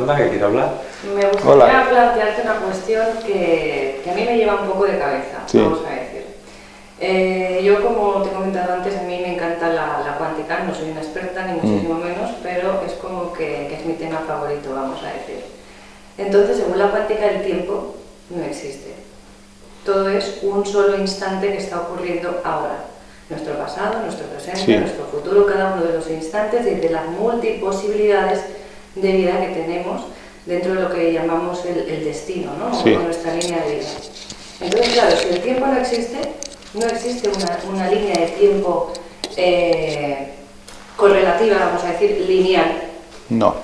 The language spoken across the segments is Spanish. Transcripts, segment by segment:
Yolanda, que quiere hablar. Me gustaría plantearte una cuestión que a mí me lleva un poco de cabeza, sí. Vamos a decir. Yo, como te he comentado antes, a mí me encanta la cuántica, no soy una experta ni muchísimo menos, pero es como que es mi tema favorito, vamos a decir. Entonces, según la cuántica, el tiempo no existe. Todo es un solo instante que está ocurriendo ahora. Nuestro pasado, nuestro presente, sí. nuestro futuro, cada uno de los instantes y de las multiposibilidades de vida que tenemos dentro de lo que llamamos el destino, ¿no? Sí. O nuestra línea de vida. Entonces, claro, si el tiempo no existe una línea de tiempo correlativa, vamos a decir, lineal. No.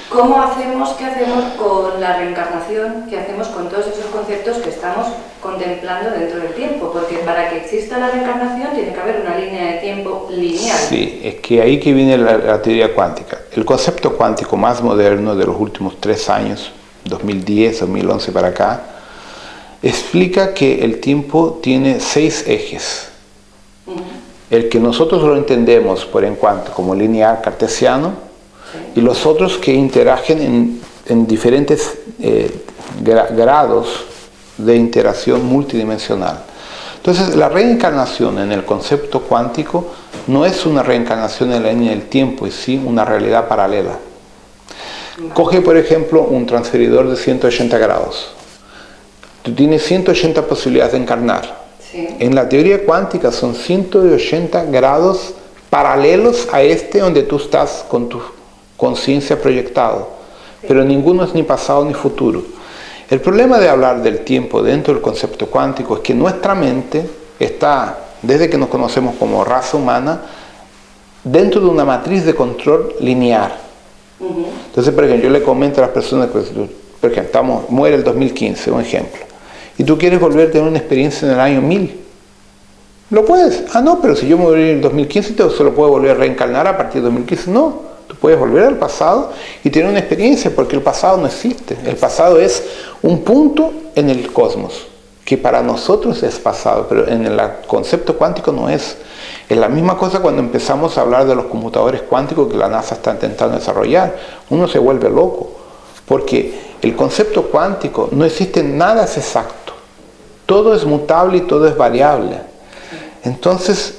¿Cómo hacemos, qué hacemos con la reencarnación? ¿Qué hacemos con todos esos conceptos que estamos contemplando dentro del tiempo? Porque para que exista la reencarnación tiene que haber una línea de tiempo lineal. Sí, es que ahí que viene la teoría cuántica. El concepto cuántico más moderno de los últimos 3 años, 2010, 2011 para acá, explica que el tiempo tiene 6 ejes. El que nosotros lo entendemos por en cuanto como lineal cartesiano, y los otros que interagen en diferentes grados de interacción multidimensional. Entonces, la reencarnación en el concepto cuántico no es una reencarnación en la línea del tiempo, y sí una realidad paralela. Coge, por ejemplo, un transferidor de 180 grados. Tú tienes 180 posibilidades de encarnar. Sí. En la teoría cuántica son 180 grados paralelos a este donde tú estás con tu conciencia proyectado, pero ninguno es ni pasado ni futuro. El problema de hablar del tiempo dentro del concepto cuántico es que nuestra mente está, desde que nos conocemos como raza humana, dentro de una matriz de control lineal. Entonces, por ejemplo, yo le comento a las personas que, por ejemplo, muere el 2015, un ejemplo, y tú quieres volver a tener una experiencia en el año 1000. ¿Lo puedes? Ah, no, pero si yo morí en el 2015, entonces solo puedo volver a reencarnar a partir de 2015. No. Tú puedes volver al pasado y tener una experiencia, porque el pasado no existe. El pasado es un punto en el cosmos, que para nosotros es pasado, pero en el concepto cuántico no es. Es la misma cosa cuando empezamos a hablar de los computadores cuánticos que la NASA está intentando desarrollar. Uno se vuelve loco, porque el concepto cuántico no existe nada es exacto. Todo es mutable y todo es variable. Entonces,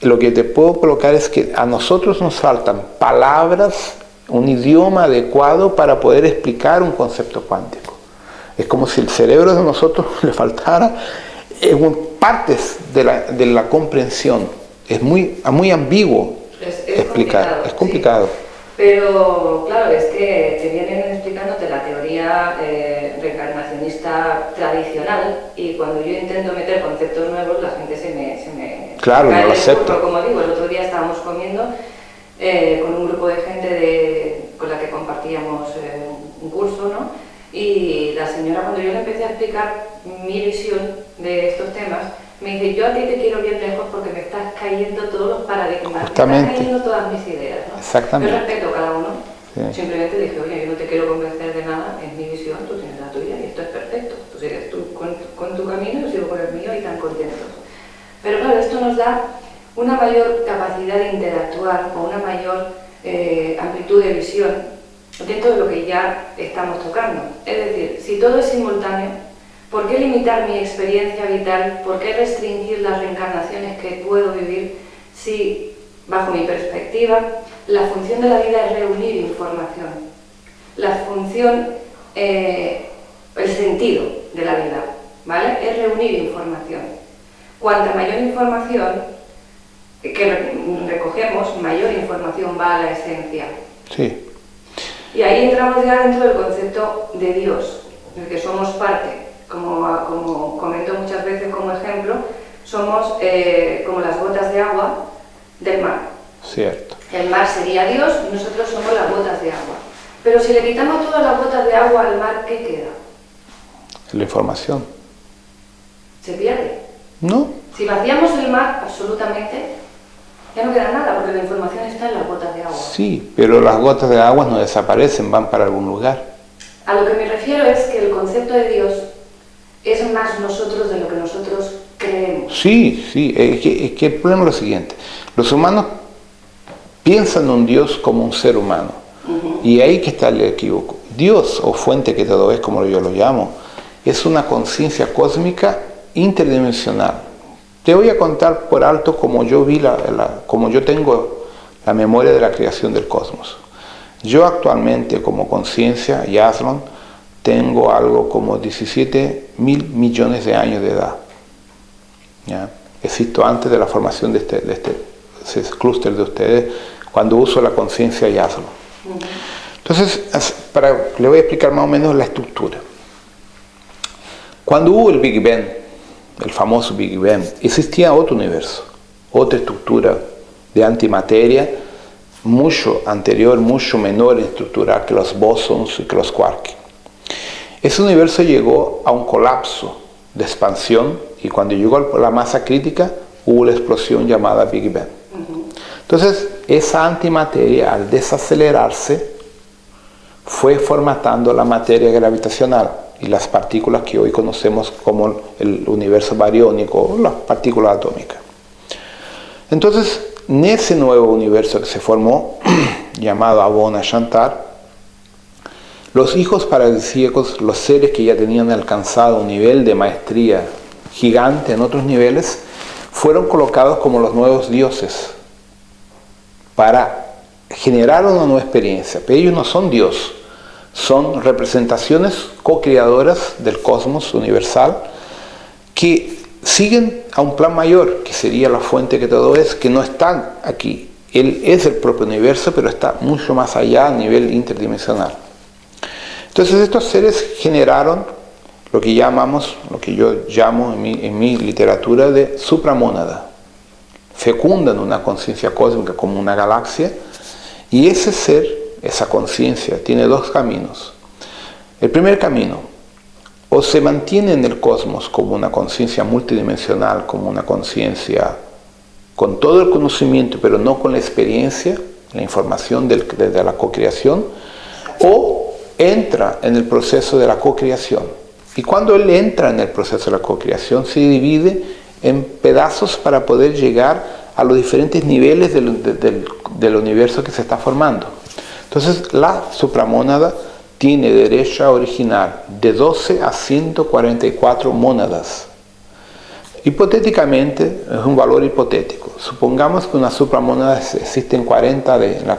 lo que te puedo colocar es que a nosotros nos faltan palabras, un idioma adecuado para poder explicar un concepto cuántico. Es como si el cerebro de nosotros le faltara partes de la comprensión. Es muy ambiguo explicar. Es complicado. Sí. Pero claro, es que te vienen explicándote la teoría reencarnacionista tradicional, y cuando yo intento meter conceptos nuevos, la gente se me claro, cae no lo del acepta. burro, como digo. El otro día estábamos comiendo con un grupo de gente con la que compartíamos un curso, ¿no? Y la señora, cuando yo le empecé a explicar mi visión de estos temas, me dice: yo a ti te quiero bien lejos porque me estás cayendo todos los paradigmas, me estás cayendo todas mis ideas, ¿no? Exactamente. Yo respeto a cada uno. Sí. Simplemente dije: oye, yo no te quiero convencer de nada, es mi visión, tú tienes la tuya y esto es perfecto. Tú sigues con tu camino, yo sigo con el mío y tan contentos. Pero claro, esto nos da una mayor capacidad de interactuar o una mayor amplitud de visión dentro de lo que ya estamos tocando. Es decir, si todo es simultáneo, ¿por qué limitar mi experiencia vital? ¿Por qué restringir las reencarnaciones que puedo vivir si, bajo mi perspectiva, la función de la vida es reunir información? La función, el sentido de la vida, ¿vale? Es reunir información. Cuanta mayor información que recogemos, mayor información va a la esencia. Sí. Y ahí entramos ya dentro del concepto de Dios, del que somos parte. Como comento muchas veces como ejemplo, somos como las gotas de agua del mar. Cierto. El mar sería Dios y nosotros somos las gotas de agua. Pero si le quitamos todas las gotas de agua al mar, ¿qué queda? La información. ¿Se pierde? No. Si vaciamos el mar absolutamente, ya no queda nada, porque la información está en las gotas de agua. Sí, pero las gotas de agua no desaparecen, van para algún lugar. A lo que me refiero es que el concepto de Dios es más nosotros de lo que nosotros creemos. Sí, sí, es que el problema es lo siguiente. Los humanos piensan en un Dios como un ser humano. Y ahí que está el equívoco. Dios o fuente que todo es, como yo lo llamo, es una conciencia cósmica interdimensional. Te voy a contar por alto cómo yo vi cómo yo tengo la memoria de la creación del cosmos. Yo actualmente como conciencia, Yaslon, tengo algo como 17.000 millones de años de edad. ¿Ya? Existo antes de la formación de ese clúster de ustedes, cuando uso la conciencia Yaslon. Entonces, le voy a explicar más o menos la estructura. Cuando hubo el Big Bang, el famoso Big Bang, existía otro universo, otra estructura de antimateria, mucho anterior, mucho menor en estructura que los bosons y que los quarks. Ese universo llegó a un colapso de expansión y cuando llegó a la masa crítica hubo la explosión llamada Big Bang. Entonces, esa antimateria al desacelerarse fue formatando la materia gravitacional y las partículas que hoy conocemos como el universo bariónico, las partículas atómicas. Entonces, en ese nuevo universo que se formó, llamado Abona Shantar, los hijos paradisíacos, los seres que ya tenían alcanzado un nivel de maestría gigante en otros niveles, fueron colocados como los nuevos dioses para generar una nueva experiencia. Pero ellos no son Dios, son representaciones co-creadoras del cosmos universal que siguen a un plan mayor, que sería la fuente que todo es, que no está aquí. Él es el propio universo, pero está mucho más allá a nivel interdimensional. Entonces estos seres generaron lo que yo llamo en mi literatura de supramónada. Fecundan una conciencia cósmica como una galaxia, y ese ser, esa conciencia, tiene dos caminos. El primer camino, o se mantiene en el cosmos como una conciencia multidimensional, como una conciencia con todo el conocimiento, pero no con la experiencia, la información de la co-creación, o entra en el proceso de la co-creación. Y cuando él entra en el proceso de la co-creación, se divide en pedazos para poder llegar a los diferentes niveles del universo que se está formando. Entonces, la supramónada tiene derecho a originar de 12 a 144 mónadas. Hipotéticamente, es un valor hipotético. Supongamos que una supramónada existe en 40 en la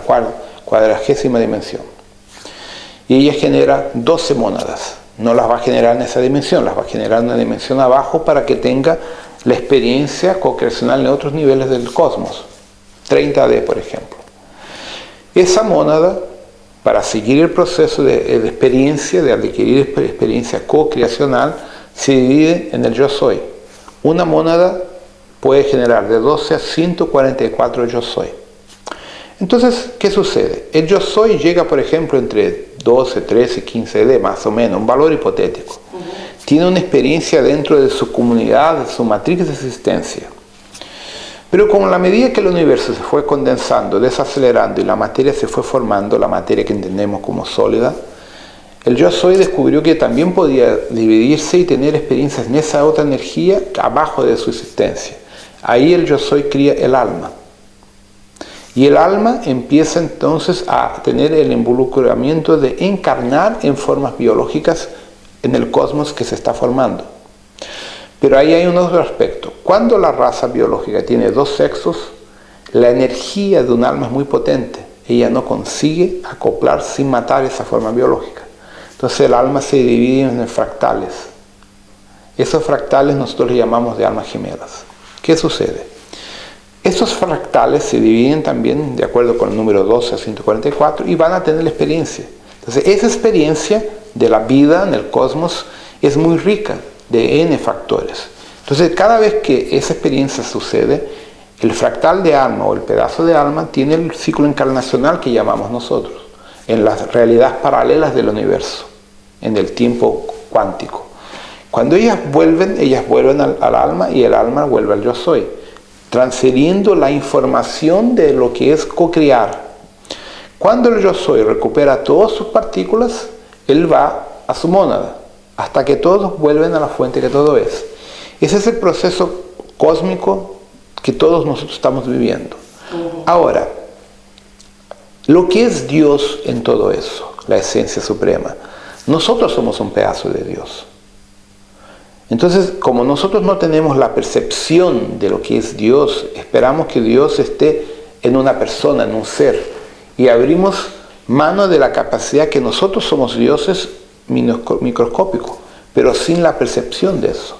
cuadragésima dimensión. Y ella genera 12 mónadas. No las va a generar en esa dimensión, las va a generar en una dimensión abajo para que tenga la experiencia co-creacional en otros niveles del cosmos. 30D, por ejemplo. Esa mónada, para seguir el proceso de experiencia, de adquirir experiencia co-creacional, se divide en el yo soy. Una mónada puede generar de 12 a 144 yo soy. Entonces, ¿qué sucede? El yo soy llega, por ejemplo, entre 12, 13, 15D, más o menos, un valor hipotético. Tiene una experiencia dentro de su comunidad, de su matriz de existencia. Pero con la medida que el universo se fue condensando, desacelerando y la materia se fue formando, la materia que entendemos como sólida, el yo soy descubrió que también podía dividirse y tener experiencias en esa otra energía abajo de su existencia. Ahí el yo soy cría el alma. Y el alma empieza entonces a tener el involucramiento de encarnar en formas biológicas en el cosmos que se está formando. Pero ahí hay un otro aspecto. Cuando la raza biológica tiene dos sexos, la energía de un alma es muy potente. Ella no consigue acoplar sin matar esa forma biológica. Entonces el alma se divide en fractales. Esos fractales nosotros les llamamos de almas gemelas. ¿Qué sucede? Estos fractales se dividen también de acuerdo con el número 12 a 144 y van a tener la experiencia. Entonces esa experiencia de la vida en el cosmos es muy rica de N factores. Entonces cada vez que esa experiencia sucede, el fractal de alma o el pedazo de alma tiene el ciclo encarnacional que llamamos nosotros, en las realidades paralelas del universo, en el tiempo cuántico. Cuando ellas vuelven al alma y el alma vuelve al yo soy, transfiriendo la información de lo que es co-crear. Cuando el yo soy recupera todas sus partículas, él va a su mónada, hasta que todos vuelven a la fuente que todo es. Ese es el proceso cósmico que todos nosotros estamos viviendo. Ahora, lo que es Dios en todo eso, la esencia suprema. Nosotros somos un pedazo de Dios. Entonces, como nosotros no tenemos la percepción de lo que es Dios, esperamos que Dios esté en una persona, en un ser, y abrimos mano de la capacidad que nosotros somos dioses microscópicos, pero sin la percepción de eso.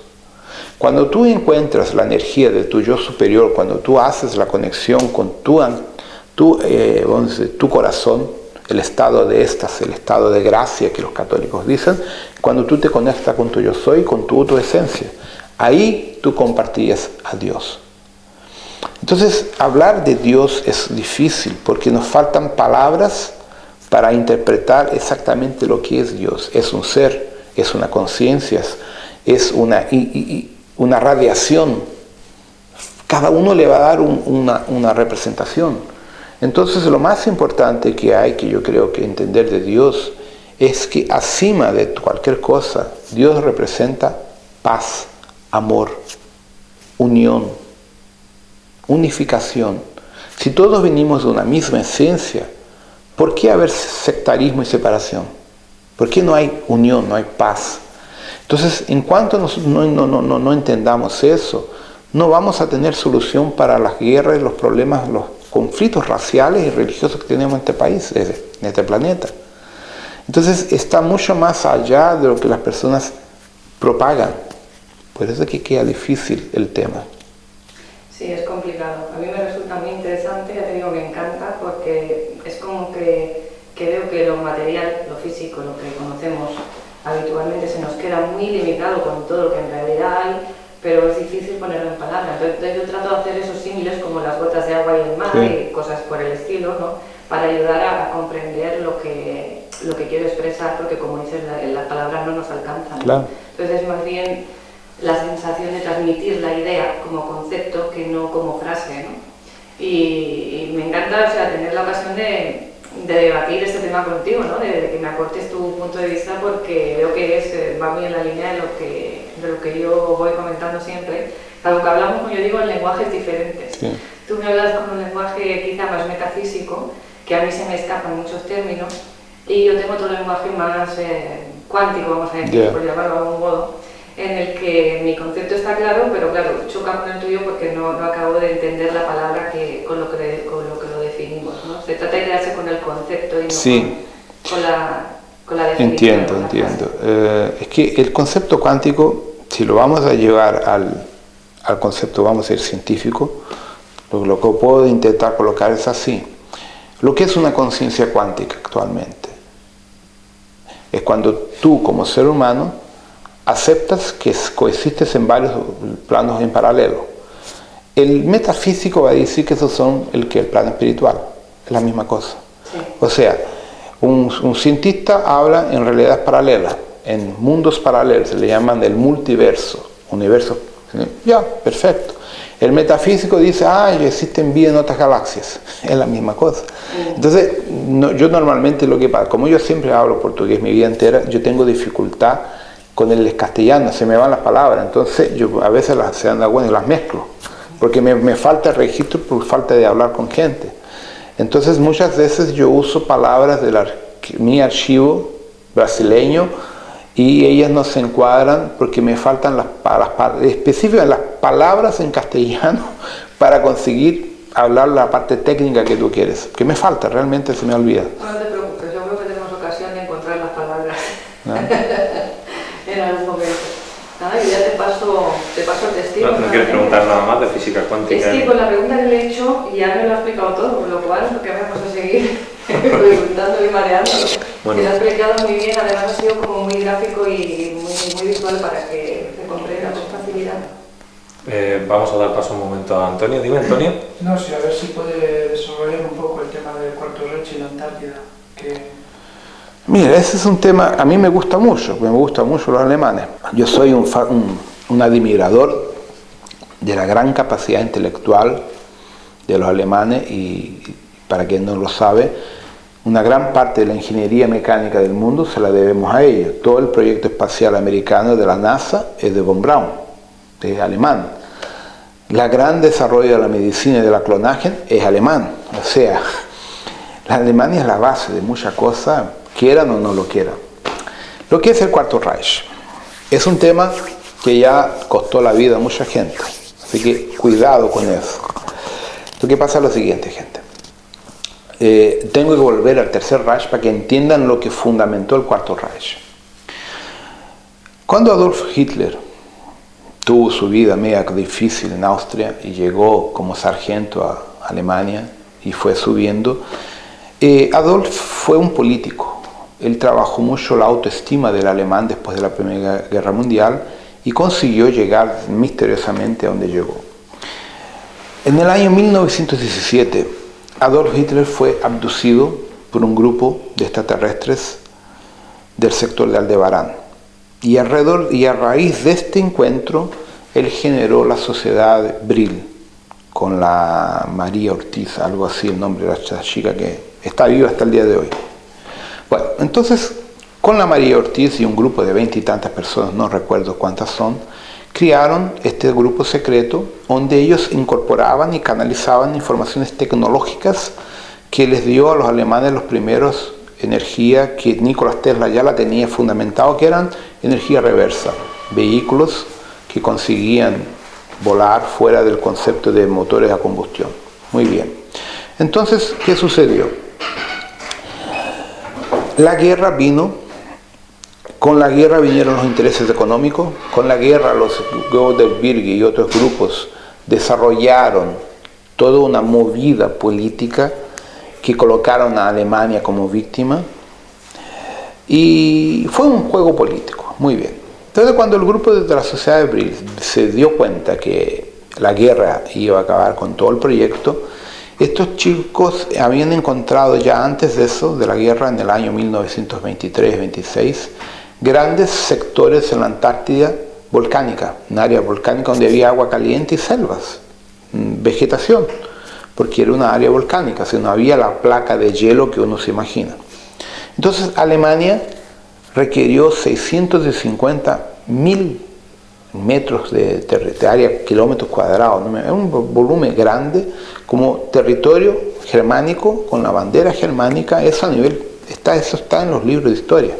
Cuando tú encuentras la energía de tu yo superior, cuando tú haces la conexión con tu corazón, el estado de éxtasis, el estado de gracia que los católicos dicen, cuando tú te conectas con tu yo soy, con tu autoesencia, ahí tú compartías a Dios. Entonces, hablar de Dios es difícil porque nos faltan palabras para interpretar exactamente lo que es Dios. Es un ser, es una conciencia, es una radiación. Cada uno le va a dar una representación. Entonces, lo más importante que hay, que yo creo que entender de Dios, es que acima de cualquier cosa, Dios representa paz, amor, unión, unificación. Si todos venimos de una misma esencia, ¿por qué haber sectarismo y separación? ¿Por qué no hay unión, no hay paz? Entonces, en cuanto no entendamos eso, no vamos a tener solución para las guerras, los problemas, los conflictos raciales y religiosos que tenemos en este país, en este planeta. Entonces, está mucho más allá de lo que las personas propagan. Por eso es que queda difícil el tema. Sí, es complicado. A mí me resulta muy interesante, ya te digo, me encanta, porque es como que veo que lo material, lo físico, lo que conocemos habitualmente se nos queda muy limitado con todo lo que en realidad hay, pero es difícil ponerlo en palabras. Entonces yo trato de hacer esos símiles como las gotas de agua y el mar, sí, y cosas por el estilo, ¿no? Para ayudar a comprender lo que quiero expresar, porque como dices, las palabras no nos alcanzan, ¿no? Claro. Entonces es más bien la sensación de transmitir la idea como concepto que no como frase, ¿no? Y me encanta, o sea, tener la ocasión de debatir este tema contigo, ¿no? De que me aportes tu punto de vista, porque veo que va muy en la línea de lo que yo voy comentando siempre. Algo que hablamos, como yo digo, en lenguajes diferentes. Sí. Tú me hablas con un lenguaje quizá más metafísico, que a mí se me escapan muchos términos, y yo tengo otro lenguaje más cuántico, vamos a decir, por llamarlo de algún modo, en el que mi concepto está claro, pero claro, choca con el tuyo porque no acabo de entender la palabra con lo que lo definimos, ¿no? Se trata de quedarse con el concepto y no sí, con la definición. Entiendo. Es que el concepto cuántico, si lo vamos a llevar al concepto, vamos a ir científico, lo que puedo intentar colocar es así. Lo que es una conciencia cuántica actualmente es cuando tú, como ser humano, aceptas que coexistes en varios planos en paralelo. El metafísico va a decir que esos son el plano espiritual, es la misma cosa. Sí. O sea, un cientista habla en realidades paralelas, en mundos paralelos, se le llaman el multiverso, universo. Ya, perfecto. El metafísico dice, existen vida en otras galaxias, es la misma cosa. Entonces, yo normalmente como yo siempre hablo portugués mi vida entera, yo tengo dificultad con el castellano, se me van las palabras, entonces yo a veces las mezclo, porque me falta el registro por falta de hablar con gente. Entonces muchas veces yo uso palabras de mi archivo brasileño y ellas no se encuadran porque me faltan específicas las palabras en castellano para conseguir hablar la parte técnica que tú quieres, que me falta, realmente se me olvida. No te preocupes, yo creo que tenemos ocasión de encontrar las palabras. ¿No? En algún momento. Y ya te paso el testigo. No quieres preguntar nada más de física cuántica. Es que con la pregunta que le he hecho ya me lo ha explicado todo, por lo cual lo que vamos a seguir preguntando y mareándolo. Bueno. Te lo ha explicado muy bien, además ha sido como muy gráfico y muy visual para que se comprenda con facilidad. Vamos a dar paso un momento a Antonio. Dime, Antonio. No, sí, a ver si puede desarrollar un poco el tema del Cuarto Reich y la Antártida. Mira, ese es un tema, a mí me gusta mucho los alemanes. Yo soy un admirador de la gran capacidad intelectual de los alemanes y, para quien no lo sabe, una gran parte de la ingeniería mecánica del mundo se la debemos a ellos. Todo el proyecto espacial americano de la NASA es de von Braun, es alemán. El gran desarrollo de la medicina y de la clonaje es alemán. O sea, la Alemania es la base de muchas cosas quieran o no lo quieran. Lo que es el Cuarto Reich es un tema que ya costó la vida a mucha gente, así que cuidado con eso. Lo que pasa es lo siguiente, gente. Tengo que volver al Tercer Reich para que entiendan lo que fundamentó el Cuarto Reich. Cuando Adolf Hitler tuvo su vida media difícil en Austria y llegó como sargento a Alemania y fue subiendo, Adolf fue un político. Él trabajó mucho la autoestima del alemán después de la Primera Guerra Mundial y consiguió llegar misteriosamente a donde llegó. En el año 1917, Adolf Hitler fue abducido por un grupo de extraterrestres del sector de Aldebarán. Y a raíz de este encuentro, él generó la sociedad Brill, con la María Ortiz, algo así el nombre de la chica que está viva hasta el día de hoy. Bueno, entonces, con la María Ortiz y un grupo de 20 y tantas personas, no recuerdo cuántas son, crearon este grupo secreto donde ellos incorporaban y canalizaban informaciones tecnológicas que les dio a los alemanes los primeros energía que Nikola Tesla ya la tenía fundamentado, que eran energía reversa, vehículos que conseguían volar fuera del concepto de motores a combustión. Muy bien. Entonces, ¿qué sucedió? La guerra vino. Con la guerra vinieron los intereses económicos, con la guerra los Goebbels y otros grupos desarrollaron toda una movida política que colocaron a Alemania como víctima y fue un juego político, muy bien. Entonces cuando el grupo de la sociedad de Brill se dio cuenta que la guerra iba a acabar con todo el proyecto, estos chicos habían encontrado ya antes de eso, de la guerra en el año 1923-26, grandes sectores en la Antártida volcánica, un área volcánica donde había agua caliente y selvas, vegetación, porque era una área volcánica, no había la placa de hielo que uno se imagina. Entonces Alemania requirió 650.000 metros de área, kilómetros cuadrados, es un volumen grande como territorio germánico con la bandera germánica. Eso a nivel, eso está en los libros de historia.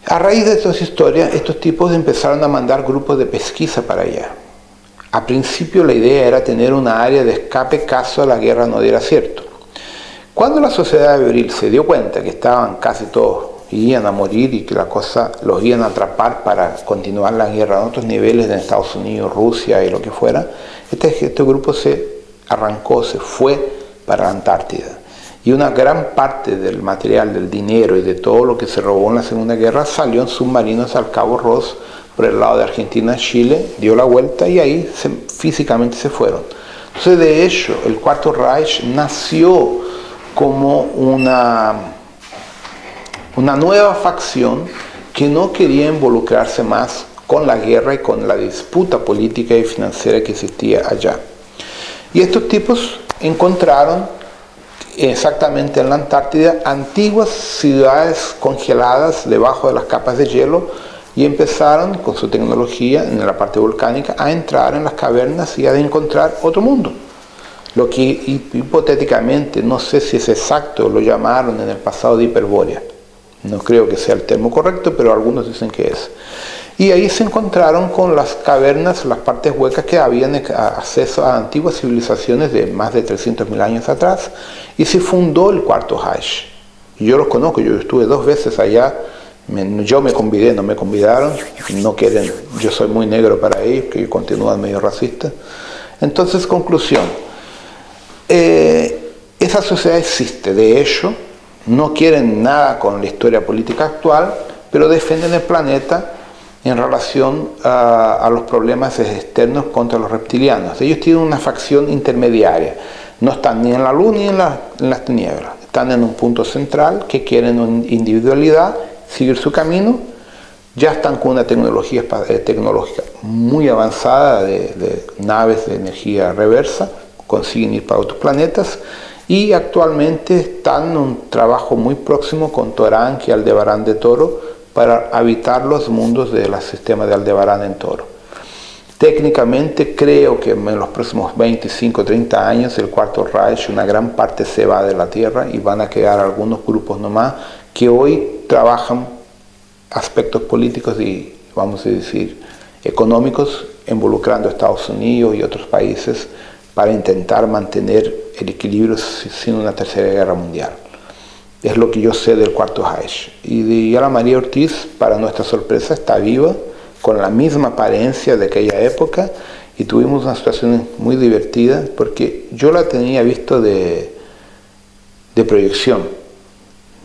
A raíz de estas historias, estos tipos empezaron a mandar grupos de pesquisa para allá. A principio la idea era tener una área de escape caso la guerra no diera cierto. Cuando la sociedad de Brill se dio cuenta que estaban casi todos, iban a morir y que la cosa los iban a atrapar para continuar la guerra en otros niveles en Estados Unidos, Rusia y lo que fuera, este grupo se arrancó, se fue para la Antártida. Y una gran parte del material, del dinero y de todo lo que se robó en la Segunda Guerra salió en submarinos al Cabo Ross por el lado de Argentina, Chile, dio la vuelta y ahí físicamente se fueron. Entonces, de hecho, el Cuarto Reich nació como una nueva facción que no quería involucrarse más con la guerra y con la disputa política y financiera que existía allá. Y estos tipos encontraron exactamente en la Antártida antiguas ciudades congeladas debajo de las capas de hielo y empezaron con su tecnología en la parte volcánica a entrar en las cavernas y a encontrar otro mundo. Lo que hipotéticamente, no sé si es exacto, lo llamaron en el pasado de Hiperbórea. No creo que sea el termo correcto, pero algunos dicen que es. Y ahí se encontraron con las cavernas, las partes huecas que habían acceso a antiguas civilizaciones de más de 300.000 años atrás, y se fundó el Cuarto Reich. Yo los conozco, yo estuve 2 veces allá, yo me convidé, no me convidaron, no quieren, yo soy muy negro para ellos, que continúan medio racistas. Entonces, conclusión, esa sociedad existe, de hecho, no quieren nada con la historia política actual, pero defienden el planeta en relación a los problemas externos contra los reptilianos. Ellos tienen una facción intermediaria, no están ni en la luz ni en las tinieblas, están en un punto central que quieren una individualidad, seguir su camino, ya están con una tecnología tecnológica muy avanzada de naves de energía reversa, consiguen ir para otros planetas, y actualmente están en un trabajo muy próximo con Toranque y Aldebarán de Toro para habitar los mundos del sistema de Aldebarán en Toro. Técnicamente creo que en los próximos 25 o 30 años el Cuarto Reich, una gran parte se va de la Tierra y van a quedar algunos grupos nomás que hoy trabajan aspectos políticos y, vamos a decir, económicos, involucrando a Estados Unidos y otros países para intentar mantener el equilibrio sin una tercera guerra mundial. Es lo que yo sé del Cuarto Reich. Y Ana María Ortiz, para nuestra sorpresa, está viva, con la misma apariencia de aquella época, y tuvimos una situación muy divertida porque yo la tenía visto de proyección,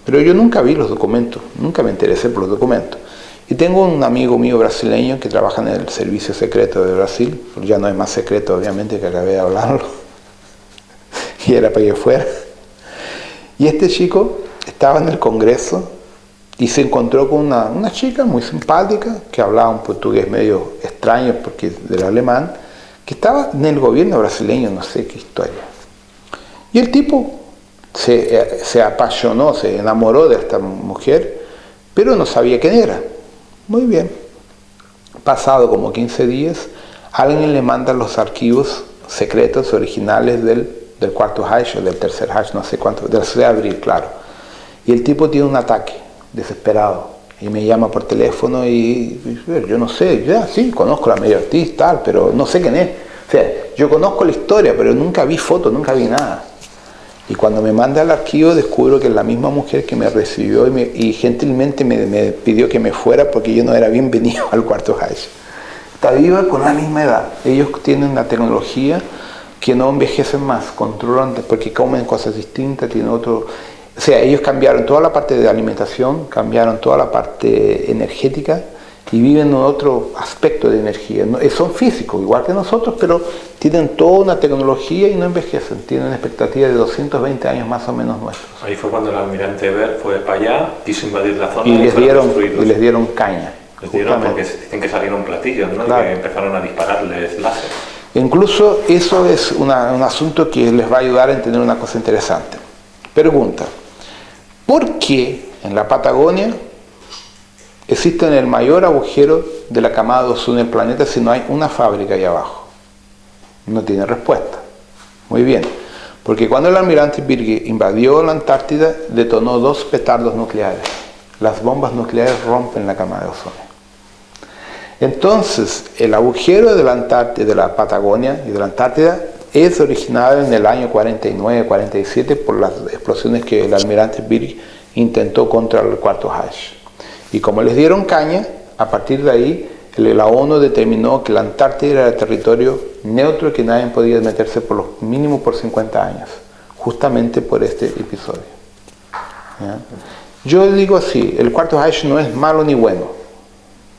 pero yo nunca vi los documentos, nunca me interesé por los documentos. Y tengo un amigo mío brasileño que trabaja en el servicio secreto de Brasil, ya no es más secreto obviamente, que acabé de hablarlo, y era para que fuera. Y este chico estaba en el Congreso y se encontró con una chica muy simpática, que hablaba un portugués medio extraño porque del alemán, que estaba en el gobierno brasileño, no sé qué historia. Y el tipo se apasionó, se enamoró de esta mujer, pero no sabía quién era. Muy bien. Pasado como 15 días, alguien le manda los archivos secretos originales del Cuarto Reich, o del Tercer Reich, no sé cuánto, del 6 de abril, claro. Y el tipo tiene un ataque desesperado y me llama por teléfono y yo no sé, ya sí, conozco a la María Ortiz, tal, pero no sé quién es. O sea, yo conozco la historia, pero nunca vi fotos, nunca vi nada. Y cuando me manda el archivo descubro que es la misma mujer que me recibió y gentilmente me pidió que me fuera porque yo no era bienvenido al Cuarto Reich. Está viva con la misma edad. Ellos tienen una tecnología que no envejecen más, controlan porque comen cosas distintas, tienen otro... O sea, ellos cambiaron toda la parte de alimentación, cambiaron toda la parte energética y viven en otro aspecto de energía. Son físicos, igual que nosotros, pero tienen toda una tecnología y no envejecen. Tienen una expectativa de 220 años más o menos nuestros. Ahí fue cuando el almirante Eber fue para allá, quiso invadir la zona y les dieron caña. Les dieron porque dicen que salieron platillos, ¿no? Claro. Y que empezaron a dispararles láser. Incluso eso es un asunto que les va a ayudar a entender una cosa interesante. Pregunta: ¿por qué en la Patagonia existe el mayor agujero de la camada de ozono del planeta si no hay una fábrica ahí abajo? No tiene respuesta. Muy bien, porque cuando el almirante Birge invadió la Antártida, detonó 2 petardos nucleares. Las bombas nucleares rompen la camada de ozono. Entonces, el agujero de la Antártida, de la Patagonia y de la Antártida es originado en el año 49-47 por las explosiones que el almirante Birge intentó contra el Cuarto Reich. Y como les dieron caña, a partir de ahí la ONU determinó que la Antártida era territorio neutro y que nadie podía meterse por lo mínimo por 50 años, justamente por este episodio. ¿Ya? Yo digo así, el Cuarto Reich no es malo ni bueno,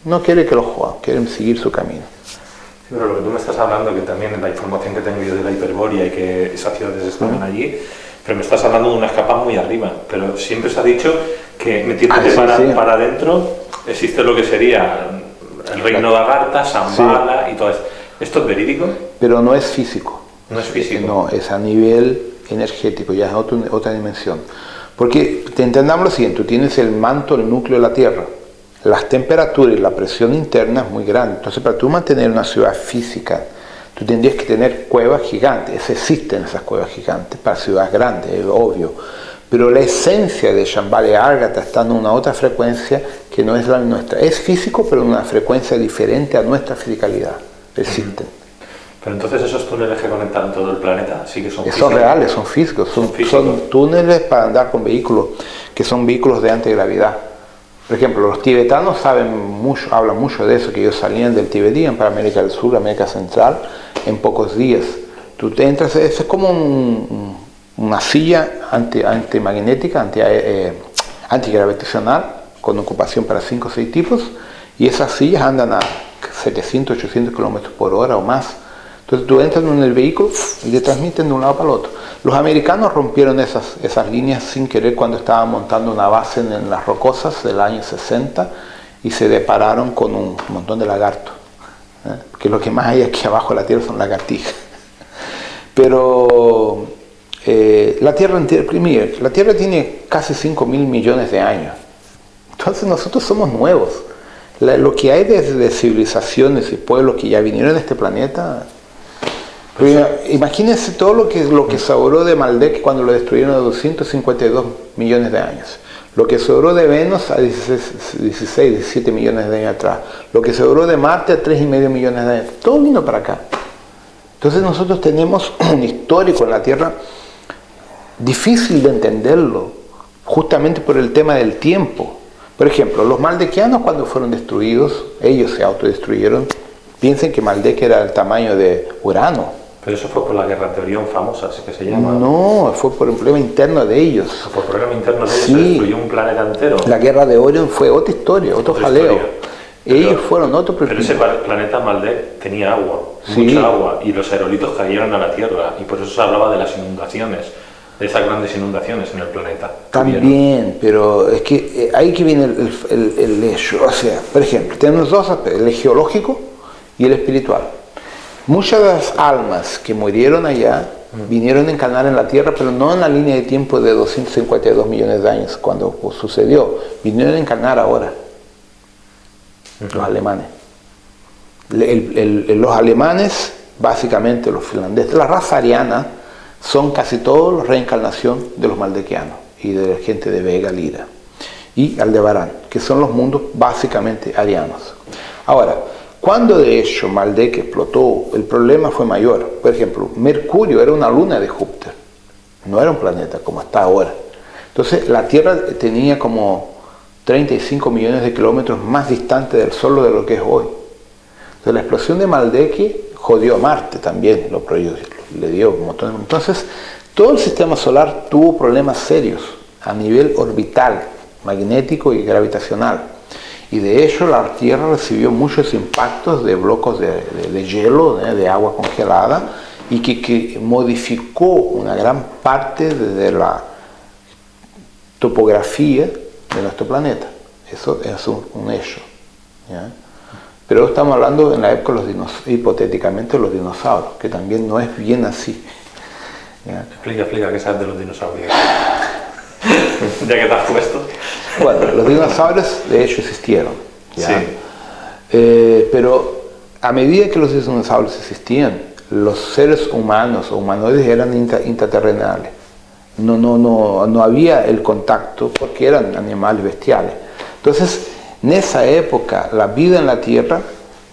no quiere que lo jueguen, quieren seguir su camino. Sí, pero lo que tú me estás hablando, que también en la información que tengo yo de la Hiperbórea y que esas ciudades estaban allí, pero me estás hablando de una capa muy arriba, pero siempre se ha dicho que metiéndote para adentro existe lo que sería el reino de Agartha, Shambhala y todo eso. ¿Esto es verídico? Pero no es físico. No es físico. No, es a nivel energético, ya es otra dimensión. Porque te entendamos lo siguiente: tú tienes el manto, el núcleo de la Tierra. Las temperaturas y la presión interna es muy grande. Entonces, para tú mantener una ciudad física, tú tendrías que tener cuevas gigantes. Existen esas cuevas gigantes para ciudades grandes, es obvio. Pero la esencia de Shambhala y Agartha está en una otra frecuencia que no es la nuestra. Es físico, pero en una frecuencia diferente a nuestra fisicalidad. Existen. Pero entonces esos túneles que conectan todo el planeta sí que son físicos. Son reales, son físicos. Son túneles para andar con vehículos, que son vehículos de antigravedad. Por ejemplo, los tibetanos hablan mucho de eso, que ellos salían del Tíbet para América del Sur, América Central, en pocos días. Tú te entras, es como una silla antimagnética, antigravitacional, con ocupación para 5 o 6 tipos, y esas sillas andan a 700, 800 kilómetros por hora o más. Entonces tú entras en el vehículo y te transmiten de un lado para el otro. Los americanos rompieron esas líneas sin querer cuando estaban montando una base en las Rocosas del año 60 y se depararon con un montón de lagartos. Que lo que más hay aquí abajo de la Tierra son lagartijas. Pero la Tierra tiene casi 5.000 millones de años. Entonces nosotros somos nuevos. Lo que hay de civilizaciones y pueblos que ya vinieron a este planeta... Imagínense todo lo que se habló de Maldek cuando lo destruyeron a 252 millones de años. Lo que sobró de Venus a 16, 17 millones de años atrás. Lo que sobró de Marte a 3,5 millones de años. Todo vino para acá. Entonces nosotros tenemos un histórico en la Tierra difícil de entenderlo, justamente por el tema del tiempo. Por ejemplo, los maldequianos cuando fueron destruidos, ellos se autodestruyeron. Piensen que Maldek era del tamaño de Urano. Pero eso fue por la guerra de Orión famosa, así que se llama. No, fue por un problema interno de ellos. Por problema interno de ellos Sí. se destruyó un planeta entero. La guerra de Orión fue otra historia, otro jaleo. Ellos fueron otro Pero ese planeta Maldek tenía agua, Sí. mucha agua, y los aerolitos cayeron a la Tierra, y por eso se hablaba de las inundaciones, de esas grandes inundaciones en el planeta. También, pero es que ahí que viene el hecho. O sea, por ejemplo, tenemos dos aspectos, el geológico y el espiritual. Muchas de las almas que murieron allá vinieron a encarnar en la Tierra, pero no en la línea de tiempo de 252 millones de años, cuando sucedió. Vinieron a encarnar ahora, los alemanes. Los alemanes, básicamente los finlandeses, la raza ariana, son casi todos reencarnación de los maldequianos y de la gente de Vega, Lira y Aldebarán, que son los mundos básicamente arianos. Ahora, cuando de hecho Maldek explotó, el problema fue mayor. Por ejemplo, Mercurio era una luna de Júpiter, no era un planeta como está ahora. Entonces la Tierra tenía como 35 millones de kilómetros más distante del Sol de lo que es hoy. Entonces la explosión de Maldek jodió a Marte también, le dio un montón. Entonces todo el sistema solar tuvo problemas serios a nivel orbital, magnético y gravitacional. Y de hecho la Tierra recibió muchos impactos de blocos de hielo, de agua congelada, y que modificó una gran parte de la topografía de nuestro planeta. Eso es un hecho, ¿ya? Pero estamos hablando en la época de hipotéticamente los dinosaurios, que también no es bien así, ¿ya? Explica, ¿qué sabes de los dinosaurios? Ya que te has puesto. Bueno, los dinosaurios de hecho existieron, ¿ya? Sí. Pero a medida que los dinosaurios existían, los seres humanos o humanoides eran intraterrenales. No había el contacto porque eran animales bestiales. Entonces, en esa época, la vida en la Tierra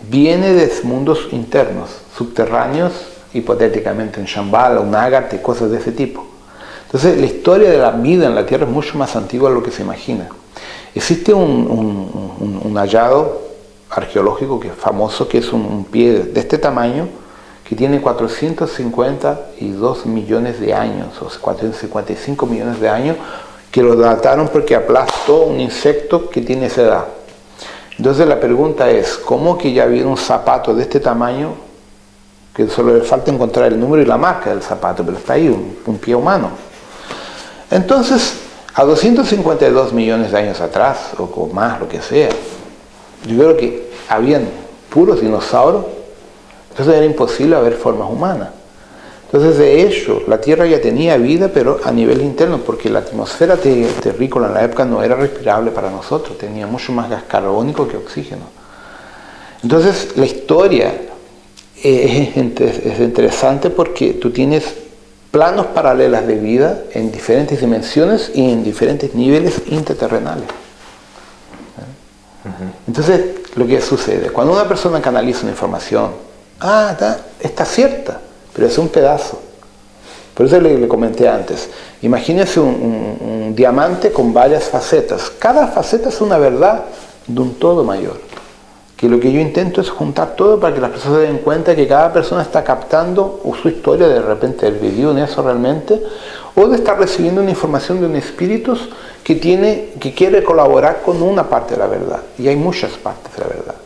viene de mundos internos, subterráneos, hipotéticamente en Shambhala, un Ágate, cosas de ese tipo. Entonces, la historia de la vida en la Tierra es mucho más antigua de lo que se imagina. Existe un hallado arqueológico que es famoso, que es un pie de este tamaño, que tiene 452 millones de años, o 455 millones de años, que lo dataron porque aplastó un insecto que tiene esa edad. Entonces la pregunta es, ¿cómo que ya había un zapato de este tamaño, que solo le falta encontrar el número y la marca del zapato, pero está ahí, un pie humano? Entonces, a 252 millones de años atrás, o más, lo que sea, yo creo que habían puros dinosaurios, entonces era imposible haber formas humanas. Entonces, de hecho, la Tierra ya tenía vida, pero a nivel interno, porque la atmósfera terrícola en la época no era respirable para nosotros, tenía mucho más gas carbónico que oxígeno. Entonces, la historia es interesante porque tú tienes planos paralelos de vida en diferentes dimensiones y en diferentes niveles interterrenales. Entonces, lo que sucede, cuando una persona canaliza una información, está cierta, pero es un pedazo. Por eso le comenté antes, imagínense un diamante con varias facetas. Cada faceta es una verdad de un todo mayor. Que lo que yo intento es juntar todo para que las personas se den cuenta que cada persona está captando su historia, de repente el video en eso realmente, o de estar recibiendo una información de un espíritu que quiere colaborar con una parte de la verdad. Y hay muchas partes de la verdad.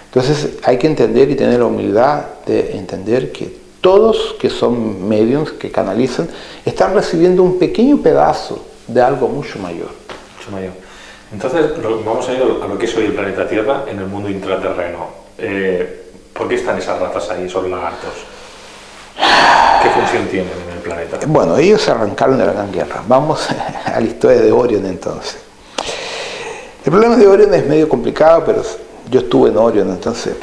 Entonces hay que entender y tener la humildad de entender que todos que son mediums, que canalizan, están recibiendo un pequeño pedazo de algo mucho mayor. Mucho mayor. Entonces, vamos a ir a lo que es hoy el planeta Tierra en el mundo intraterreno. ¿Por qué están esas razas ahí, esos lagartos? ¿Qué función tienen en el planeta? Bueno, ellos se arrancaron de la Gran Guerra. Vamos a la historia de Orión entonces. El problema de Orión es medio complicado, pero yo estuve en Orión, entonces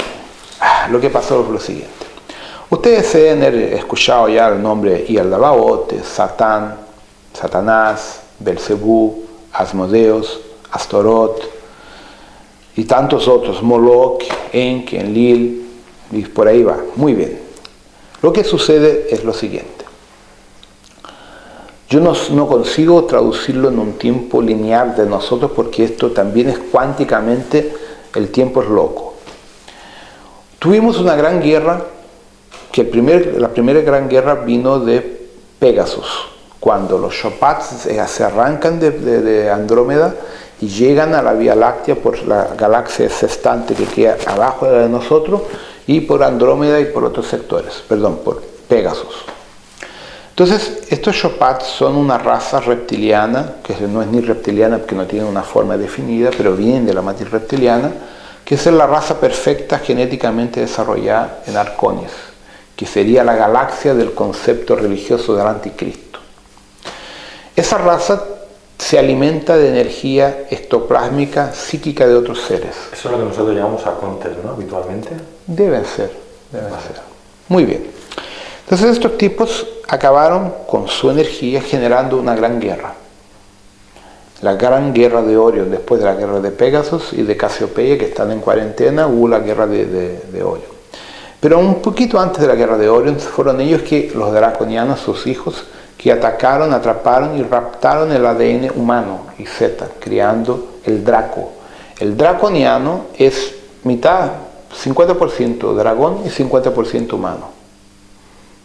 lo que pasó fue lo siguiente. Ustedes se han escuchado ya el nombre Yaldabaoth, Satán, Satanás, Belcebú, Asmodeus, Astaroth y tantos otros, Moloch, Enki, Enlil, y por ahí va. Muy bien. Lo que sucede es lo siguiente. Yo no consigo traducirlo en un tiempo lineal de nosotros porque esto también es cuánticamente, el tiempo es loco. Tuvimos una gran guerra, que la primera gran guerra vino de Pegasus, cuando los Shopats se arrancan de Andrómeda y llegan a la Vía Láctea por la galaxia sextante que queda abajo de nosotros y por Andrómeda y por otros sectores, perdón, por Pegasus. Entonces, estos Shopats son una raza reptiliana, que no es ni reptiliana porque no tiene una forma definida, pero vienen de la matriz reptiliana, que es la raza perfecta genéticamente desarrollada en Arconis, que sería la galaxia del concepto religioso del anticristo. Esa raza se alimenta de energía ectoplásmica psíquica de otros seres. Eso es lo que nosotros llamamos arcontes, ¿no? Habitualmente. Deben ser. Muy bien. Entonces estos tipos acabaron con su energía generando una gran guerra. La gran guerra de Orion, después de la guerra de Pegasus y de Casiopeia, que están en cuarentena, hubo la guerra de Orion. Pero un poquito antes de la guerra de Orion fueron ellos que, los draconianos, sus hijos, que atacaron, atraparon y raptaron el ADN humano y Z, creando el Draco. El draconiano es mitad, 50% dragón y 50% humano,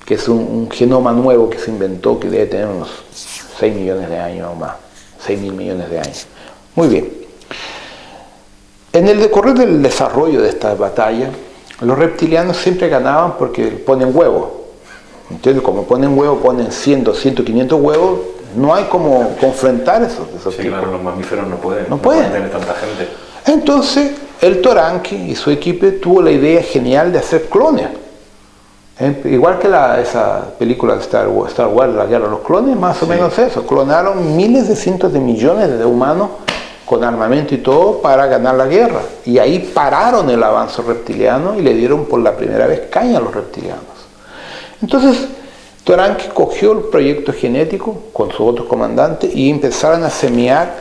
que es un genoma nuevo que se inventó, que debe tener unos 6 millones de años o más, 6.000 millones de años. Muy bien. En el decorrer del desarrollo de esta batalla, los reptilianos siempre ganaban porque ponen huevos. ¿Entiendes? Como ponen huevos, ponen 100, 200, 500 huevos, no hay como confrontar esos sí, tipos. Claro, los mamíferos no pueden tener tanta gente. Entonces, el Toranque y su equipo tuvo la idea genial de hacer clones. Igual que esa película de Star Wars, La Guerra de los Clones, más o menos eso. Clonaron miles de cientos de millones de humanos con armamento y todo para ganar la guerra. Y ahí pararon el avance reptiliano y le dieron por la primera vez caña a los reptilianos. Entonces, Toranque cogió el proyecto genético con sus otros comandantes y empezaron a semear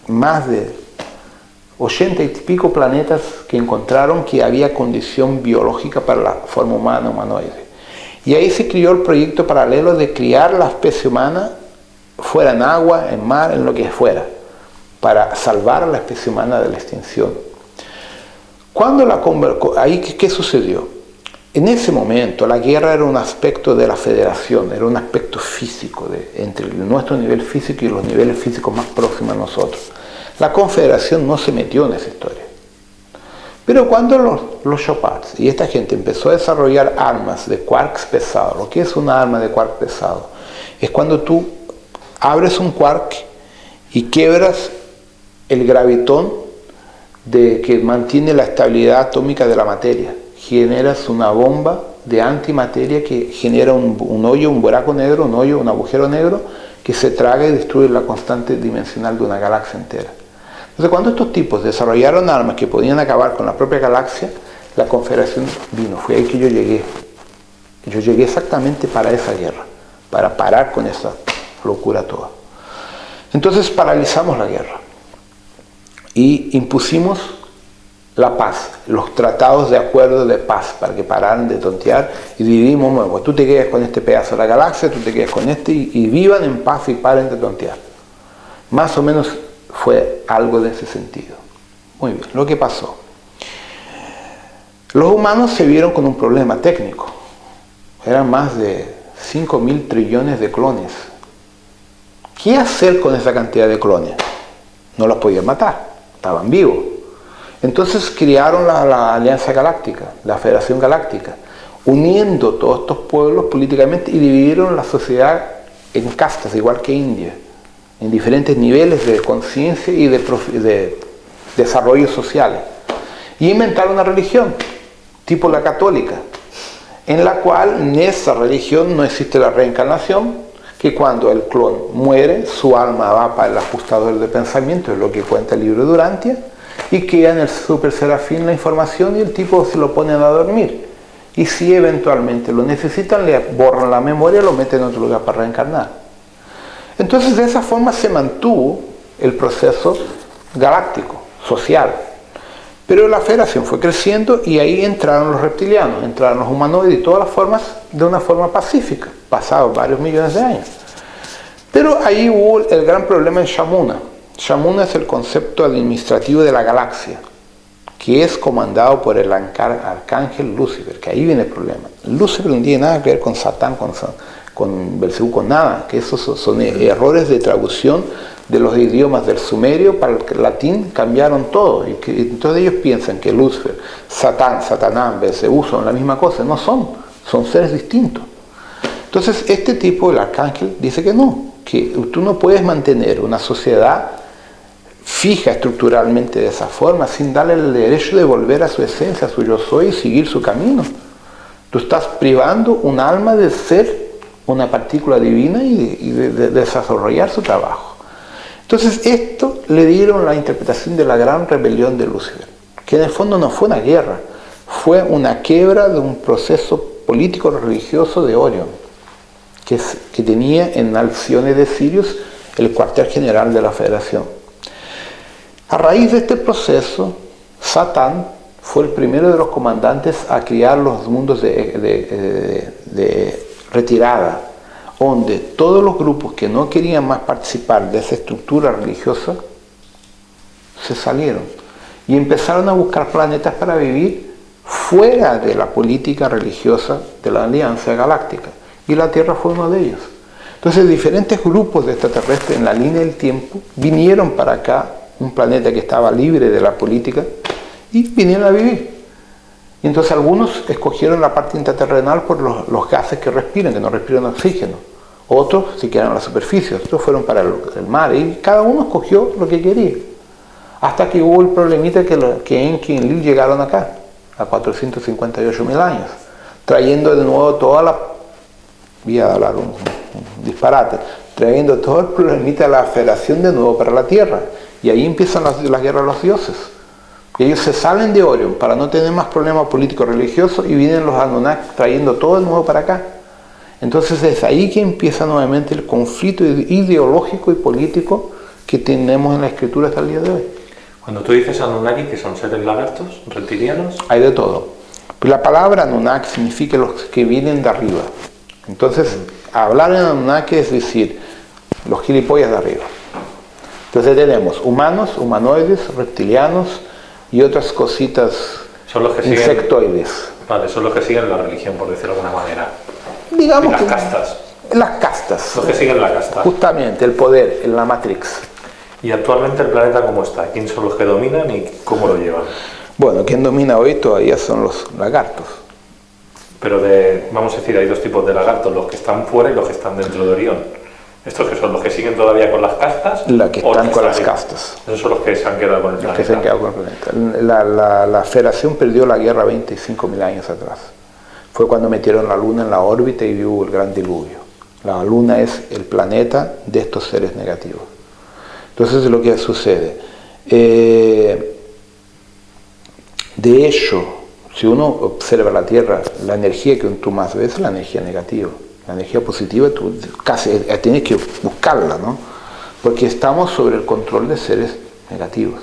más de 80 y pico planetas que encontraron que había condición biológica para la forma humana humanoide. Y ahí se crió el proyecto paralelo de criar la especie humana fuera en agua, en mar, en lo que fuera, para salvar a la especie humana de la extinción. ¿Qué sucedió? En ese momento la guerra era un aspecto de la federación, era un aspecto físico, entre nuestro nivel físico y los niveles físicos más próximos a nosotros. La confederación no se metió en esa historia. Pero cuando los Shopats y esta gente empezó a desarrollar armas de quarks pesados, lo que es una arma de quark pesado, es cuando tú abres un quark y quiebras el gravitón que mantiene la estabilidad atómica de la materia. Generas una bomba de antimateria que genera un hoyo, un buraco negro, un agujero negro que se traga y destruye la constante dimensional de una galaxia entera. Entonces, cuando estos tipos desarrollaron armas que podían acabar con la propia galaxia, la Confederación vino. Fue ahí que yo llegué. Yo llegué exactamente para esa guerra, para parar con esa locura toda. Entonces paralizamos la guerra y impusimos la paz, los tratados de acuerdo de paz, para que pararan de tontear y dividimos, bueno, tú te quedas con este pedazo de la galaxia, tú te quedas con este y vivan en paz y paren de tontear. Más o menos fue algo de ese sentido. Muy bien, lo que pasó. Los humanos se vieron con un problema técnico. Eran más de 5.000 trillones de clones. ¿Qué hacer con esa cantidad de clones? No los podían matar, estaban vivos. Entonces crearon la Alianza Galáctica, la Federación Galáctica, uniendo todos estos pueblos políticamente y dividieron la sociedad en castas, igual que India, en diferentes niveles de conciencia y de desarrollo sociales. Y inventaron una religión, tipo la católica, en la cual en esa religión no existe la reencarnación, que cuando el clon muere, su alma va para el ajustador de pensamiento, es lo que cuenta el libro de Durantia, y queda en el super serafín la información y el tipo se lo ponen a dormir. Y si eventualmente lo necesitan, le borran la memoria y lo meten en otro lugar para reencarnar. Entonces de esa forma se mantuvo el proceso galáctico, social. Pero la Federación fue creciendo y ahí entraron los reptilianos, entraron los humanoides y todas las formas de una forma pacífica, pasados varios millones de años. Pero ahí hubo el gran problema en Shamuna. Shamuna es el concepto administrativo de la galaxia, que es comandado por el arcángel Lucifer, que ahí viene el problema. Lucifer no tiene nada que ver con Satán, con Belcebú, con nada, que esos son errores de traducción de los idiomas del sumerio para el latín, cambiaron todo, y entonces ellos piensan que Lucifer, Satán, Satanás, Belcebú son la misma cosa. No son seres distintos. Entonces este tipo, el arcángel, dice que no, que tú no puedes mantener una sociedad fija estructuralmente de esa forma sin darle el derecho de volver a su esencia, a su yo soy, y seguir su camino. Tú estás privando un alma de ser una partícula divina y de desarrollar su trabajo. Entonces esto le dieron la interpretación de la gran rebelión de Lucifer, que en el fondo no fue una guerra, fue una quiebra de un proceso político religioso de Orión, que tenía en Alcione de Sirius el cuartel general de la Federación. A raíz de este proceso, Satán fue el primero de los comandantes a crear los mundos de retirada, donde todos los grupos que no querían más participar de esa estructura religiosa se salieron y empezaron a buscar planetas para vivir fuera de la política religiosa de la Alianza Galáctica, y la Tierra fue uno de ellos. Entonces diferentes grupos de extraterrestres en la línea del tiempo vinieron para acá, un planeta que estaba libre de la política, y vinieron a vivir. Y entonces algunos escogieron la parte intraterrenal por los gases que respiran, que no respiran oxígeno. Otros se quedaron en la superficie, otros fueron para el mar, y cada uno escogió lo que quería. Hasta que hubo el problemita que Enki y Enlil llegaron acá, a 458.000 años, trayendo de nuevo toda la... voy a hablar un disparate, trayendo todo el problemita de la Federación de nuevo para la Tierra. Y ahí empiezan las guerras de los dioses. Y ellos se salen de Orión para no tener más problemas políticos religiosos, y vienen los Anunnaki trayendo todo de nuevo para acá. Entonces es ahí que empieza nuevamente el conflicto ideológico y político que tenemos en la escritura hasta el día de hoy. Cuando tú dices Anunnaki, ¿que son seres lagartos, reptilianos? Hay de todo. Pues la palabra Anunnaki significa los que vienen de arriba. Entonces, hablar en Anunnaki es decir, los gilipollas de arriba. Entonces tenemos humanos, humanoides, reptilianos y otras cositas, son los que insectoides. Vale, son los que siguen la religión, por decirlo de alguna manera. Digamos y las castas. Las castas. Los que siguen la casta. Justamente, el poder, en la Matrix. ¿Y actualmente el planeta cómo está? ¿Quién son los que dominan y cómo lo llevan? Bueno, quien domina hoy todavía son los lagartos. Pero vamos a decir, hay dos tipos de lagartos, los que están fuera y los que están dentro de Orión. ¿Estos que son los que siguen todavía con las castas? Los que están con las castas. Esos son los que se han quedado con el planeta. Los que se han quedado con el planeta. La Federación perdió la guerra 25.000 años atrás. Fue cuando metieron la Luna en la órbita y hubo el gran diluvio. La Luna es el planeta de estos seres negativos. Entonces es lo que sucede. De hecho, si uno observa la Tierra, la energía que tú más ves es la energía negativa. La energía positiva tú casi tienes que buscarla, ¿no? Porque estamos sobre el control de seres negativos.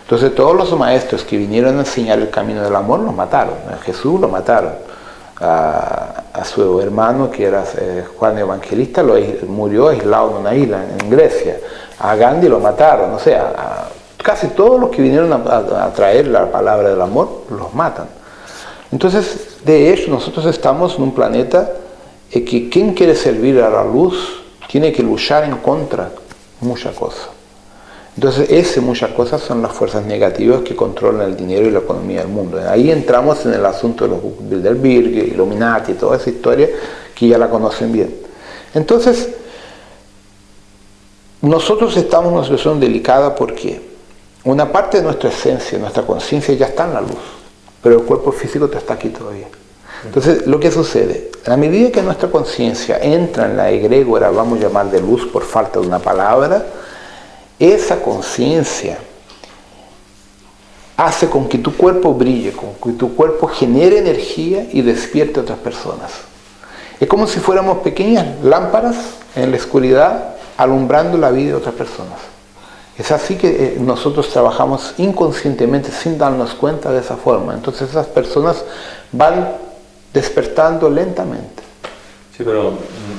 Entonces todos los maestros que vinieron a enseñar el camino del amor los mataron. A Jesús lo mataron. A su hermano que era Juan Evangelista murió aislado en una isla en Grecia. A Gandhi lo mataron. O sea, casi todos los que vinieron a traer la palabra del amor los matan. Entonces, de hecho, nosotros estamos en un planeta que quien quiere servir a la luz tiene que luchar en contra de muchas cosas. Entonces, muchas cosas son las fuerzas negativas que controlan el dinero y la economía del mundo. Ahí entramos en el asunto de los Bilderberg, Illuminati, toda esa historia que ya la conocen bien. Entonces, nosotros estamos en una situación delicada porque una parte de nuestra esencia, nuestra conciencia ya está en la luz, pero el cuerpo físico está aquí todavía. Entonces, lo que sucede, a medida que nuestra conciencia entra en la egregora, vamos a llamar de luz por falta de una palabra, esa conciencia hace con que tu cuerpo brille, con que tu cuerpo genere energía y despierte a otras personas. Es como si fuéramos pequeñas lámparas en la oscuridad alumbrando la vida de otras personas. Es así que nosotros trabajamos inconscientemente sin darnos cuenta de esa forma. Entonces esas personas van despertando lentamente. Sí, pero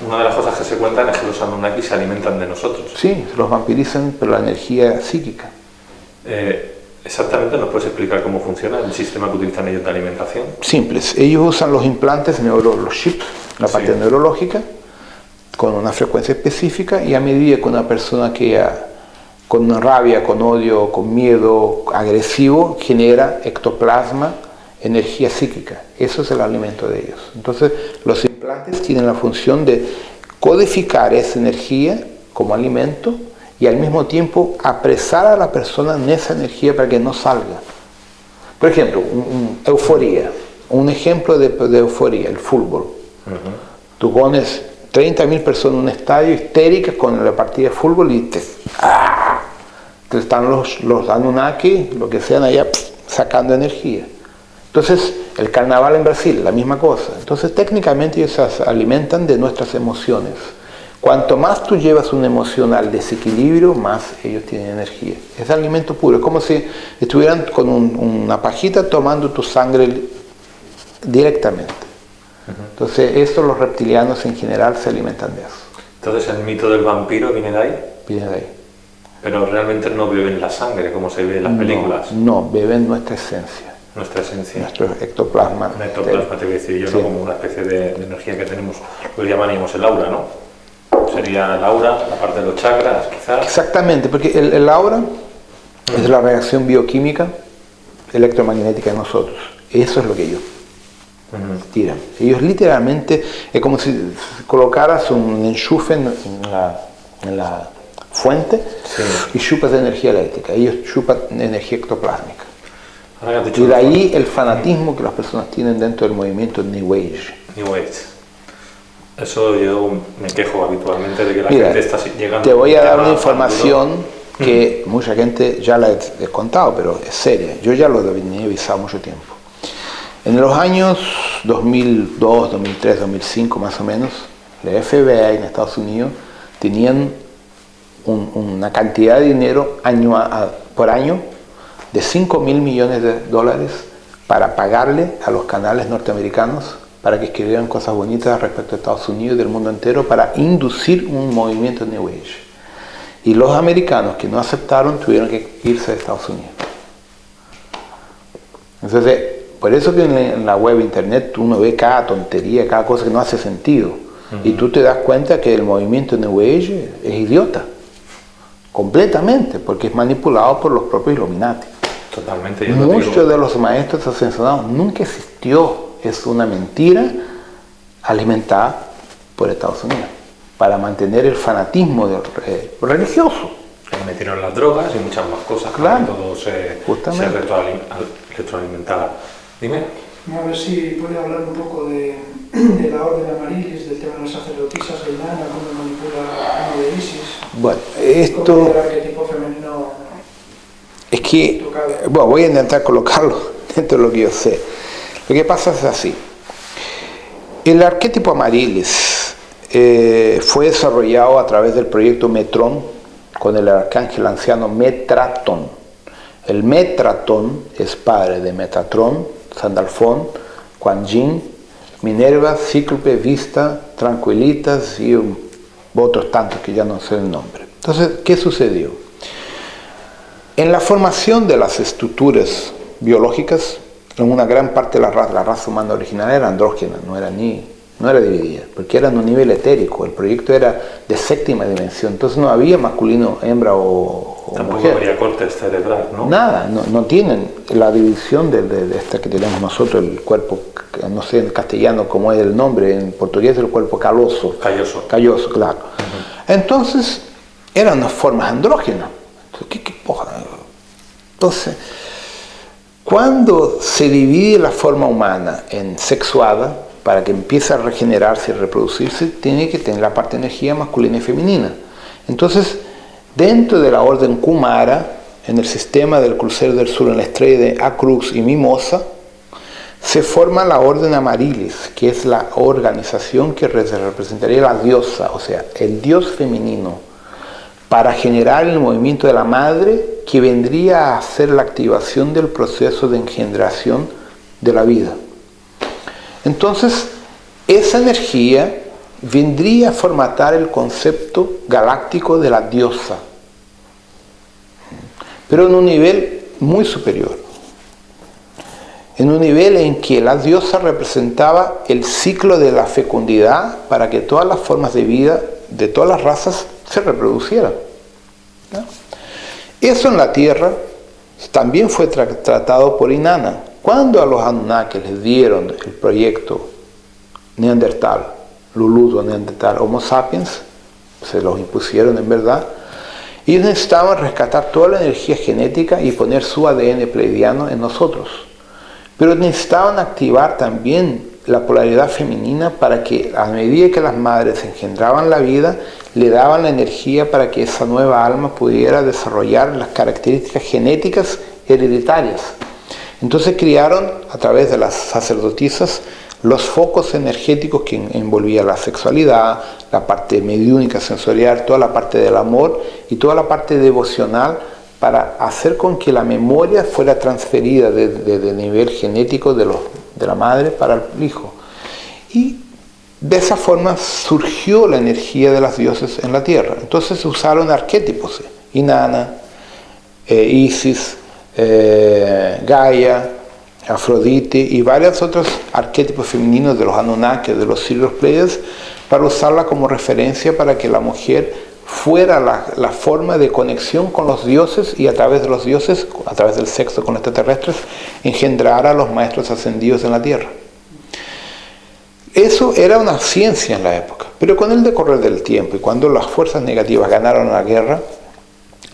una de las cosas que se cuentan es que los Anunnaki se alimentan de nosotros. Sí, los vampirizan por la energía psíquica. Exactamente, ¿nos puedes explicar cómo funciona el sistema que utilizan ellos de alimentación? Simples. Ellos usan los implantes, los chips, la parte neurológica, con una frecuencia específica, y a medida que una persona queda con rabia, con odio, con miedo, agresivo, genera ectoplasma, energía psíquica. Eso es el alimento de ellos. Entonces, los implantes tienen la función de codificar esa energía como alimento y al mismo tiempo apresar a la persona en esa energía para que no salga. Por ejemplo, euforia. Un ejemplo de euforia, el fútbol. Tú pones 30.000 personas en un estadio histéricas con la partida de fútbol y están los Anunnaki, lo que sean allá, sacando energía. Entonces, el carnaval en Brasil, la misma cosa. Entonces, técnicamente ellos se alimentan de nuestras emociones. Cuanto más tú llevas una emoción al desequilibrio, más ellos tienen energía. Es alimento puro, es como si estuvieran con una pajita tomando tu sangre directamente. Entonces, esto los reptilianos en general se alimentan de eso. Entonces, ¿el mito del vampiro viene de ahí? Viene de ahí. Pero realmente no beben la sangre, como se ve en las películas. No, beben nuestra esencia. Nuestra esencia. Nuestro ectoplasma. Un ectoplasma, te voy a decir yo, ¿no? Como una especie de energía que tenemos, lo llamaríamos el aura, ¿no? Sería el aura, la parte de los chakras, quizás. Exactamente, porque el aura es la reacción bioquímica electromagnética de nosotros. Eso es lo que ellos tiran. Ellos literalmente, es como si colocaras un enchufe en la fuente y chupas de energía eléctrica. Ellos chupan energía ectoplásmica. Y de ahí el fanatismo que las personas tienen dentro del movimiento New Age. New Age. Eso yo me quejo habitualmente de que la gente está llegando. Te voy a dar una información que mucha gente ya la he contado, pero es seria. Yo ya lo venía avisado mucho tiempo. En los años 2002, 2003, 2005 más o menos, la FBI en Estados Unidos tenían una cantidad de dinero por año de $5.000 millones para pagarle a los canales norteamericanos para que escribieran cosas bonitas respecto a Estados Unidos y del mundo entero para inducir un movimiento New Age. Y los americanos que no aceptaron tuvieron que irse de Estados Unidos. Entonces, por eso que en la web internet uno ve cada tontería, cada cosa que no hace sentido. Y tú te das cuenta que el movimiento New Age es idiota. Completamente, porque es manipulado por los propios Illuminati. Totalmente. Muchos de los maestros ascensionados nunca existió. Es una mentira alimentada por Estados Unidos para mantener el fanatismo religioso. Ahí metieron las drogas y muchas más cosas. Claro. Todo se retroalimentaba. Dime. A ver si puede hablar un poco de la orden Amarilis, del tema de las sacerdotisas de Inanna, cómo manipula a uno de Isis. Bueno, esto... ¿Cómo el arquetipo femenino? Es que, bueno, voy a intentar colocarlo dentro de lo que yo sé. Lo que pasa es así. El arquetipo Amarilis fue desarrollado a través del proyecto Metrón con el arcángel anciano Metratón. El Metratón es padre de Metatrón, Sandalfón, Kuan Yin, Minerva, Cíclope, Vista, Tranquilitas y otros tantos que ya no sé el nombre. Entonces, ¿qué sucedió? En la formación de las estructuras biológicas, en una gran parte de la raza humana original era andrógena, no era dividida, porque era en un nivel etérico, el proyecto era de séptima dimensión, entonces no había masculino, hembra o tampoco mujer. habría cortes cerebral, ¿no? Nada, no tienen la división de esta que tenemos nosotros, el cuerpo, no sé en castellano cómo es el nombre, en portugués el cuerpo calloso. Calloso, claro. Entonces, eran unas formas andrógenas. ¿Qué poja? Entonces, cuando se divide la forma humana en sexuada, para que empiece a regenerarse y reproducirse, tiene que tener la parte de energía masculina y femenina. Entonces, dentro de la orden Kumara, en el sistema del crucero del sur, en la estrella de Acrux y Mimosa, se forma la orden Amarilis, que es la organización que representaría la diosa, o sea, el dios femenino, para generar el movimiento de la madre que vendría a hacer la activación del proceso de engendración de la vida. Entonces, esa energía vendría a formatar el concepto galáctico de la diosa, pero en un nivel muy superior, en un nivel en que la diosa representaba el ciclo de la fecundidad para que todas las formas de vida de todas las razas se reproducieran, ¿no? Eso en la Tierra también fue tratado por Inanna. Cuando a los Anunnaki les dieron el proyecto Neandertal, Luluto Neandertal, Homo sapiens, se los impusieron en verdad, ellos necesitaban rescatar toda la energía genética y poner su ADN pleiadiano en nosotros. Pero necesitaban activar también la polaridad femenina para que a medida que las madres engendraban la vida, le daban la energía para que esa nueva alma pudiera desarrollar las características genéticas hereditarias. Entonces crearon, a través de las sacerdotisas, los focos energéticos que envolvían la sexualidad, la parte mediúnica sensorial, toda la parte del amor y toda la parte devocional, para hacer con que la memoria fuera transferida desde el nivel genético de la madre para el hijo. Y de esa forma surgió la energía de las dioses en la tierra. Entonces se usaron arquetipos: Inanna, Isis, Gaia, Afrodite y varios otros arquetipos femeninos de los Anunnaki, de los Sirius Pleiades, para usarla como referencia para que la mujer fuera la forma de conexión con los dioses, y a través de los dioses, a través del sexo con extraterrestres, engendrara a los maestros ascendidos en la tierra. Eso era una ciencia en la época, pero con el decorrer del tiempo y cuando las fuerzas negativas ganaron la guerra,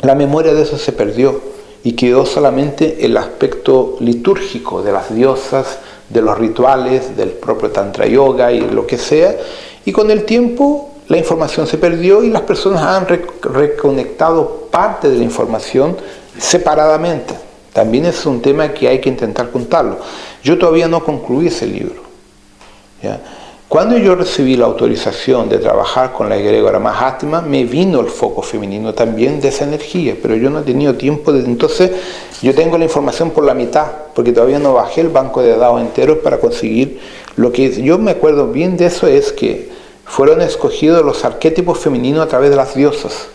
la memoria de eso se perdió y quedó solamente el aspecto litúrgico de las diosas, de los rituales, del propio Tantra Yoga y lo que sea, y con el tiempo la información se perdió y las personas han reconectado parte de la información separadamente. También es un tema que hay que intentar juntarlo. Yo todavía no concluí ese libro, ¿ya? Cuando yo recibí la autorización de trabajar con la egregora Mahatma, me vino el foco femenino también de esa energía, pero yo no he tenido tiempo entonces yo tengo la información por la mitad, porque todavía no bajé el banco de datos enteros para conseguir lo que yo me acuerdo bien de eso. Es que fueron escogidos los arquetipos femeninos a través de las diosas,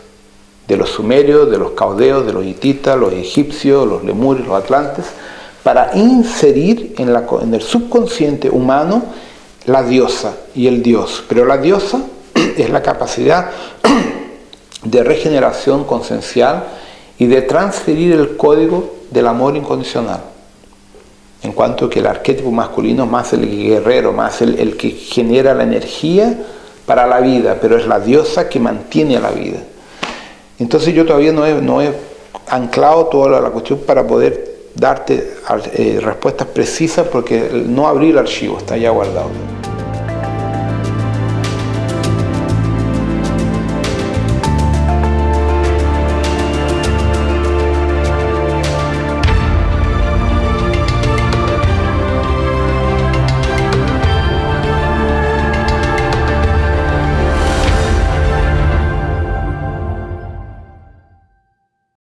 de los sumerios, de los caudeos, de los hititas, los egipcios, los lemurios, los atlantes, para inserir en el subconsciente humano la diosa y el dios. Pero la diosa es la capacidad de regeneración consciencial y de transferir el código del amor incondicional. En cuanto que el arquetipo masculino es más el guerrero, más el que genera la energía para la vida, pero es la diosa que mantiene la vida. Entonces yo todavía no he anclado toda la cuestión para poder darte respuestas precisas, porque no abrí el archivo, está ya guardado.